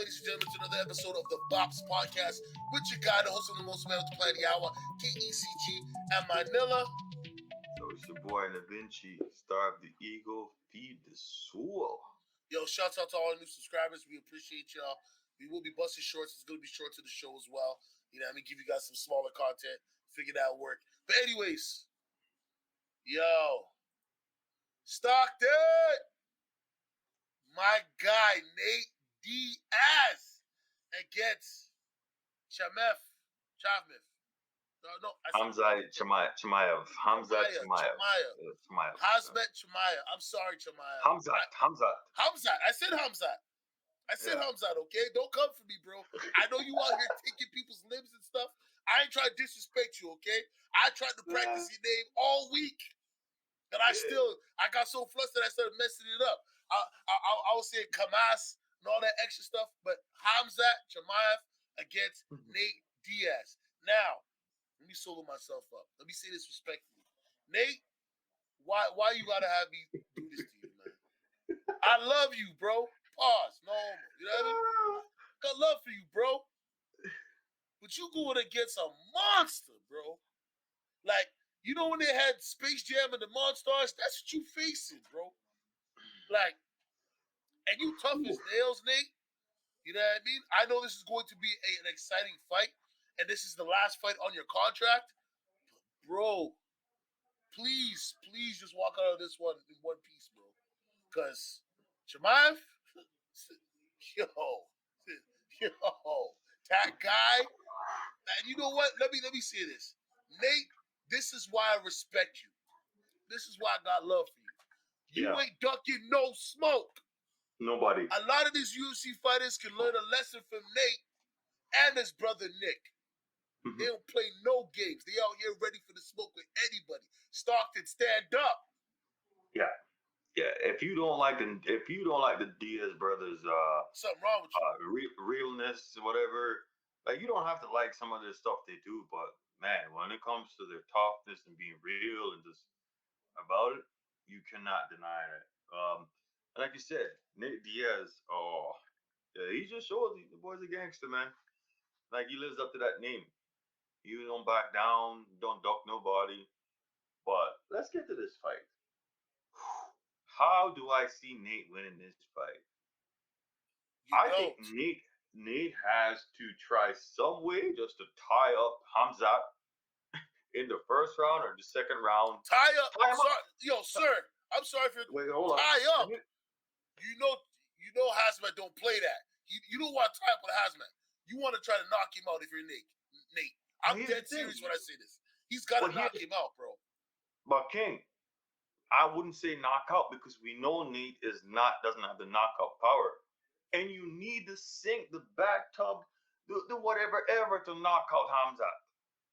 ladies and gentlemen, to another episode of the Bops Podcast with your guy, the host of the most man with the planet hour, KECG, and Manila. So it's your boy Da Vinci, starve the ego, feed the soul. Yo, shouts out to all the new subscribers. We appreciate y'all. We will be busting shorts. It's going to be short to the show as well. You know what I mean? Give you guys some smaller content. Figure that out work. But anyways, yo, Stockton, my guy, Nate Diaz against Chimaev. No, Khamzat Chimaev. Khamzat Chimaev. Chimaev. Khamzat Chimaev. I'm sorry, Chimaev. Khamzat. I said Khamzat, okay? Don't come for me, bro. I know you out here taking people's limbs and stuff. I ain't trying to disrespect you, okay? I tried to practice your name all week. And I got so flustered I started messing it up. I was saying Kamas and all that extra stuff, but Khamzat Chimaev against Nate Diaz. Now, let me solo myself up. Let me say this respectfully. Nate, why you gotta have me do this to you, man? I love you, bro. Pause. No, you know what I mean? Got love for you, bro. But you going against a monster, bro. Like, you know when they had Space Jam and the Monstars? That's what you facing, bro. Like, and you tough as nails, Nate. You know what I mean? I know this is going to be an exciting fight, and this is the last fight on your contract. But bro, please just walk out of this one in one piece, bro. Because Chimaev, yo, that guy. And you know what? Let me say this, Nate. This is why I respect you. This is why I got love for you. You ain't ducking no smoke. Nobody. A lot of these UFC fighters can learn a lesson from Nate and his brother Nick. Mm-hmm. They don't play no games. They out here ready for the smoke with anybody. Stockton, stand up. Yeah. If you don't like the Diaz brothers, something wrong with you. Realness, whatever. Like, you don't have to like some of the stuff they do, but man, when it comes to their toughness and being real and just about it, you cannot deny it. Like you said, Nate Diaz, he just showed the boy's a gangster, man. Like, he lives up to that name. You don't back down, don't duck nobody. But let's get to this fight. How do I see Nate winning this fight? I think Nate has to try some way just to tie up Khamzat in the first round or the second round. Tie up. Yo, sir. I'm sorry for tie up. You know Hazmat don't play that. You don't want to tie up with Hazmat. You want to try to knock him out if you're Nate. I'm dead serious when I say this. He's got to knock him out, bro. But King, I wouldn't say knockout because we know Nate doesn't have the knockout power. And you need the sink, the bathtub, the whatever ever to knock out Khamzat.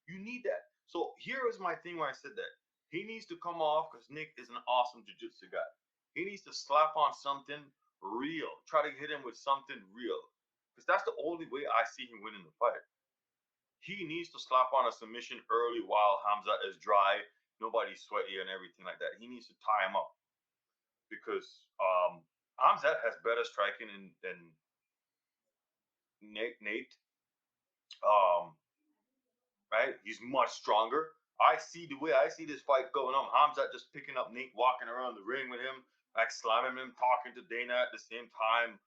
You need that. So here is my thing when I said that. He needs to come off because Nick is an awesome jiu-jitsu guy. He needs to slap on something real. Try to hit him with something real. Because that's the only way I see him winning the fight. He needs to slap on a submission early while Khamzat is dry. Nobody's sweaty and everything like that. He needs to tie him up. Because Khamzat has better striking than Nate. Right? He's much stronger. The way I see this fight going on, Khamzat just picking up Nate, walking around the ring with him, like slamming him, talking to Dana at the same time.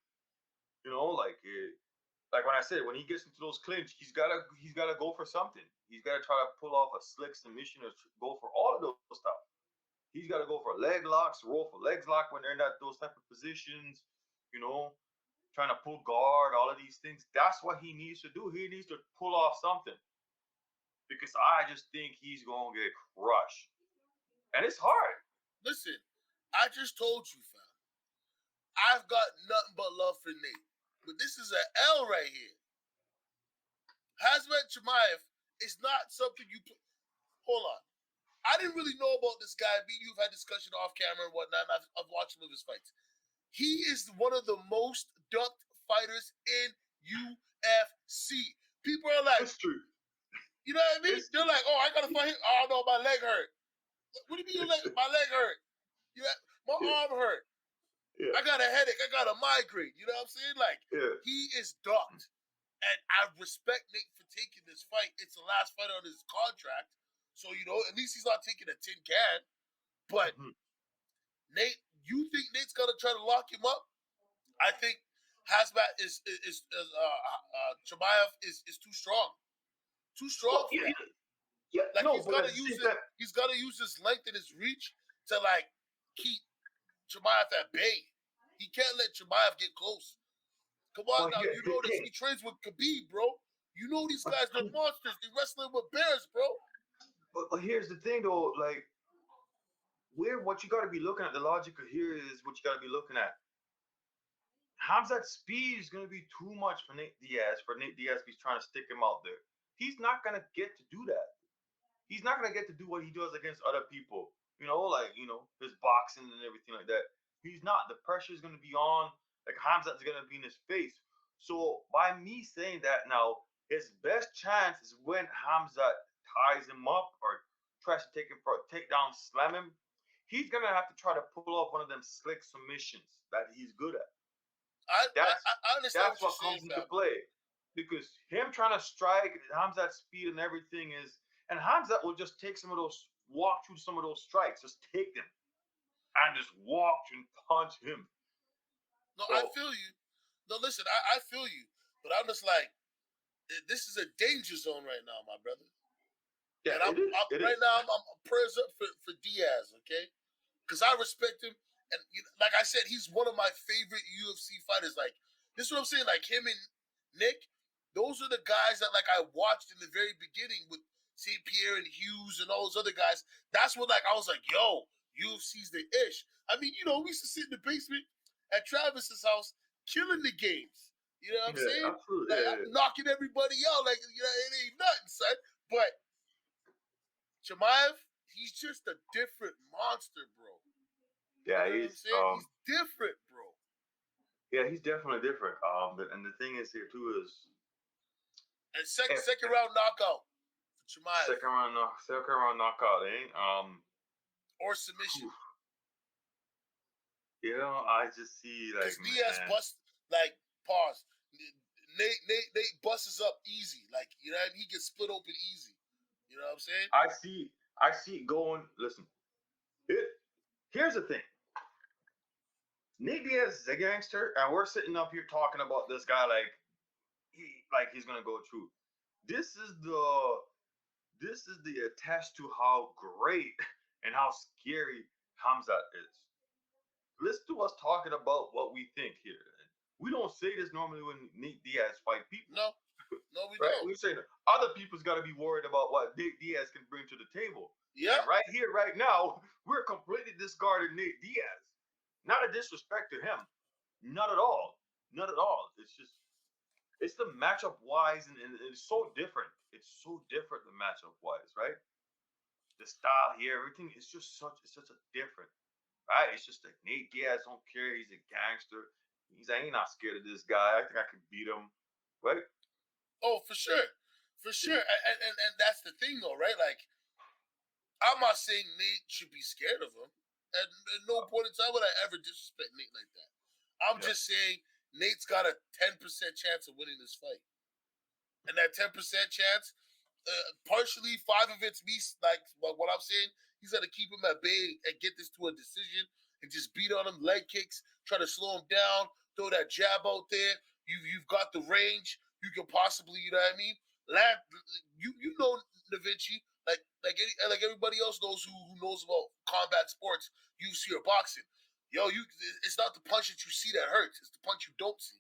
You know, like when I said, when he gets into those clinch, he's gotta go for something. He's gotta try to pull off a slick submission or go for all of those stuff. He's gotta go for leg locks, roll for legs lock when they're in those type of positions. You know, trying to pull guard, all of these things. That's what he needs to do. He needs to pull off something. Because I just think he's going to get crushed. And it's hard. Listen, I just told you, fam. I've got nothing but love for Nate. But this is an L right here. Khamzat Chimaev is not something you put. Hold on. I didn't really know about this guy. Me and you've had discussion off camera and whatnot. And I've watched some of his fights. He is one of the most ducked fighters in UFC. People are like, that's true. You know what I mean? They're like, I gotta fight him. Oh no, my leg hurt. What do you mean my leg hurt? My arm hurt. Yeah. I got a headache. I got a migraine. You know what I'm saying? Like, Yeah. he is ducked. And I respect Nate for taking this fight. It's the last fight on his contract. So, you know, at least he's not taking a tin can. But Mhm. Nate, you think Nate's gonna try to lock him up? I think Hazmat is Chimaev is too strong. Too strong Well, for that. yeah, Like no, but at the same time, he's gonna use his length and his reach to like keep Chimaev at bay. He can't let Chimaev get close. Come on but now, here's you the know this. thing. He trains with Khabib, bro. You know these But, guys, they're monsters. They wrestling with bears, bro. but here's the thing, though. Like, what you got to be looking at, the logic here is what you got to be looking at. Khamzat's speed is going to be too much for Nate Diaz. For Nate Diaz, if he's trying to stick him out there, he's not going to get to do that. He's not gonna get to do what he does against other people. Like his boxing and everything like that. He's not. The pressure is gonna be on. Like Hamzat's gonna be in his face. So by me saying that now, his best chance is when Hamzat ties him up or tries to take him for a takedown, slam him. He's gonna have to try to pull off one of them slick submissions that he's good at. I That's I, I understand that's what you're what saying, comes into fam. play because him trying to strike Hamzat's speed and everything and Hamzat will just take walk through some of those strikes, just take them and just walk and punch him. No, I So feel you. No, listen, I feel you. But I'm just like, this is a danger zone right now, my brother. yeah, And it is. It right is. now, I'm prayers up for Diaz, okay? Because I respect him, and like I said, he's one of my favorite UFC fighters. Like, this is what I'm saying. Like him and Nick, those are the guys that like I watched in the very beginning with St. Pierre and Hughes and all those other guys. That's when like I was like, yo, UFC's the ish. I mean, we used to sit in the basement at Travis's house killing the games. You know what I'm Yeah, saying? absolutely. Like Yeah, I'm knocking everybody out. Like it ain't nothing, son. But Chimaev, he's just a different monster, bro. You yeah. know what I'm He's saying? He's different, bro. yeah, he's definitely different. And the thing is here too is And if second round knockout for Chimaev second round knockout, or submission. Whew. I just see like Because Diaz man. bust like pause. Nate busts up easy. Like he gets split open easy. You know what I'm saying? I see it going. Listen, here's the thing. Nate Diaz is a gangster, and we're sitting up here talking about this guy like he's gonna go through. This is the attest to how great and how scary Khamzat is. Listen to us talking about what we think here. We don't say this normally when Nate Diaz fight people, No, we right? don't. We say that other people's got to be worried about what Nate Diaz can bring to the table. Yeah. And right here, right now, we're completely discarding Nate Diaz. Not a disrespect to him. Not at all. Not at all. It's the matchup wise, and it's so different. It's so different the matchup wise, right? The style here, everything is just it's such a different, right? It's just like Nate Diaz don't care. He's a gangster. I ain't not scared of this guy. I think I can beat him, right? Oh, for sure, for sure. And that's the thing, though, right? Like I'm not saying Nate should be scared of him. At no point in time would I ever disrespect Nate like that. I'm Yeah. just saying Nate's got a 10% chance of winning this fight. And that 10% chance, partially 5 of it's me, like what I'm saying, he's got to keep him at bay and get this to a decision and just beat on him, leg kicks, try to slow him down, throw that jab out there. You've got the range. You can possibly, you know what I mean? You know Da Vinci, like everybody else knows who knows about combat sports, UFC or boxing. Yo, it's not the punch that you see that hurts. It's the punch you don't see.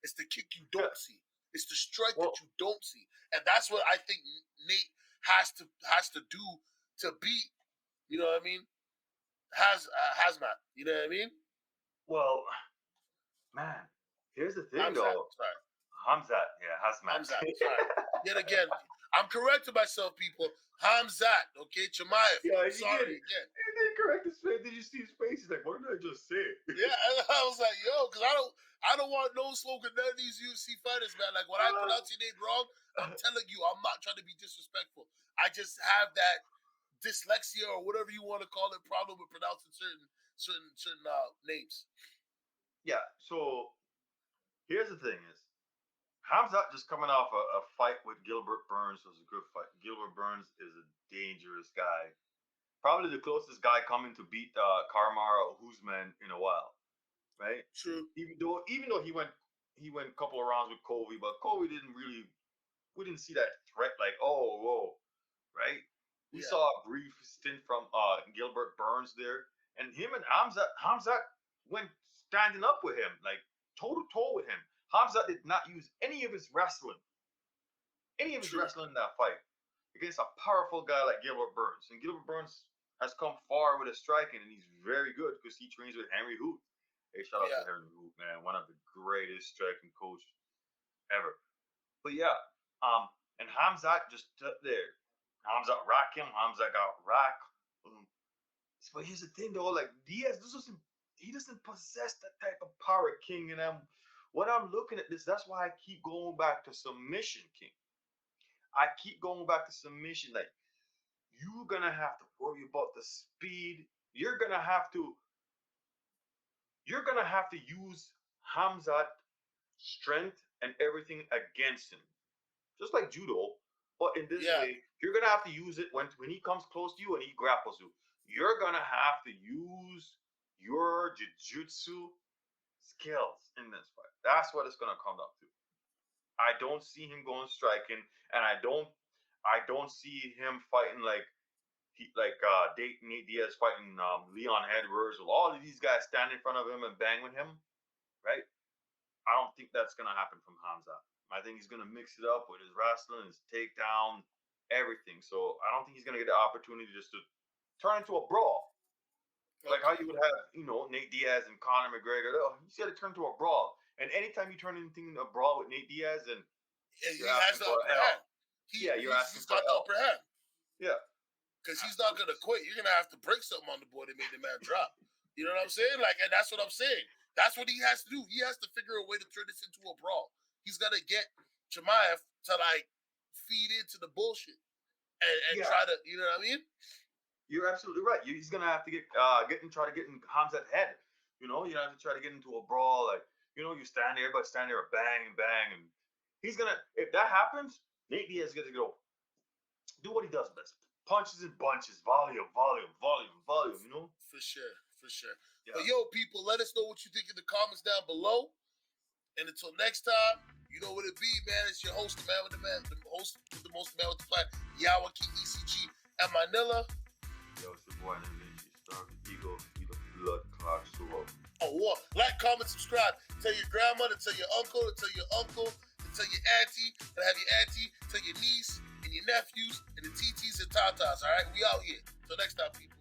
It's the kick you Yeah. don't see. It's the strike Well, that you don't see, and that's what I think Nate has to do to beat. You know what I mean? Hazmat. You know what I mean? well, man. Here's the thing, Hamzat. though. Sorry, Hamzat, yeah, Hazmat. Hamzat. Sorry. Yet again, I'm correcting myself, people. Hamzat. Okay, Chimaev. Yeah, I'm he did sorry it. again. He did correct his face. Did you see his face? He's like, "What did I just say?" Yeah, I was like, yo, because I don't want no smoke with none of these UFC fighters, man. Like when I pronounce your name wrong, I'm telling you, I'm not trying to be disrespectful. I just have that dyslexia or whatever you want to call it problem with pronouncing certain names. Yeah. So here's the thing: is Khamzat just coming off a fight with Gilbert Burns was a good fight. Gilbert Burns is a dangerous guy. Probably the closest guy coming to beat Kamaru Usman in a while, right? True. Even though he went a couple of rounds with Kobe, but Kobe didn't really we didn't see that threat like oh whoa, right? We Yeah. saw a brief stint from Gilbert Burns there, and him and Hamzat went standing up with him like toe to toe with him. Hamzat did not use True. wrestling in that fight against a powerful guy like Gilbert Burns. And Gilbert Burns has come far with his striking, and he's very good because he trains with Henry Hoot. Hey, shout out to Yeah. Henry Hoot, man, one of the greatest striking coaches ever. But yeah, and Hamzat just stood there. Hamzat racked him. Hamzat got racked. Um, but here's the thing, though, like Diaz, he doesn't possess that type of power, King. And when I'm looking at this, that's why I keep going back to submission, King. I keep going back to submission. Like you're gonna have to worry about the speed. You're gonna have to use Hamzat strength and everything against him, just like judo. But in this Yeah. way, you're gonna have to use it when he comes close to you and he grapples you. You're gonna have to use your jiu-jitsu skills in this fight. That's what it's gonna come down to. I don't see him going striking, and I don't see him fighting like Nate Diaz fighting Leon Edwards. All of these guys stand in front of him and bang with him, right? I don't think that's gonna happen from Hamza. I think he's gonna mix it up with his wrestling, his takedown, everything. So I don't think he's gonna get the opportunity just to turn into a brawl. Like how Okay. you would have, Nate Diaz and Conor McGregor. Oh, he's got to turn to a brawl. And anytime you turn anything into a brawl with Nate Diaz, then And you're he has asking the for upper an L. hand. Yeah, you're He's asking for got an the L. upper hand Yeah, because he's not absolutely. gonna quit. You're gonna have to break something on the board and make the man drop. You know what I'm saying? Like, and that's what I'm saying. That's what he has to do. He has to figure a way to turn this into a brawl. He's gonna get Chimaev to like feed into the bullshit and Yeah, try to, you know what I mean? you're absolutely right. He's gonna have to try to get in Hamzat's head. You have to try to get into a brawl. Like, you stand there, but stand there, bang and bang, and he's gonna. If that happens, Nate Diaz is gonna go do what he does best: punches and bunches, volume, volume, volume, volume. For sure, for sure. Yeah. But yo, people, let us know what you think in the comments down below. And until next time, you know what it be, man. It's your host, the man with the man, the host with the most, the man with the plan, Yawaki ECG at Manila. Yo, it's your boy Ninja Star Ego, the blood clot so up. Oh, what? Like, comment, subscribe. Tell your grandmother, tell your uncle, tell your uncle, tell your auntie, and have your auntie, tell your niece, and your nephews, and the TTs and tatas, all right? We out here. Till next time, people.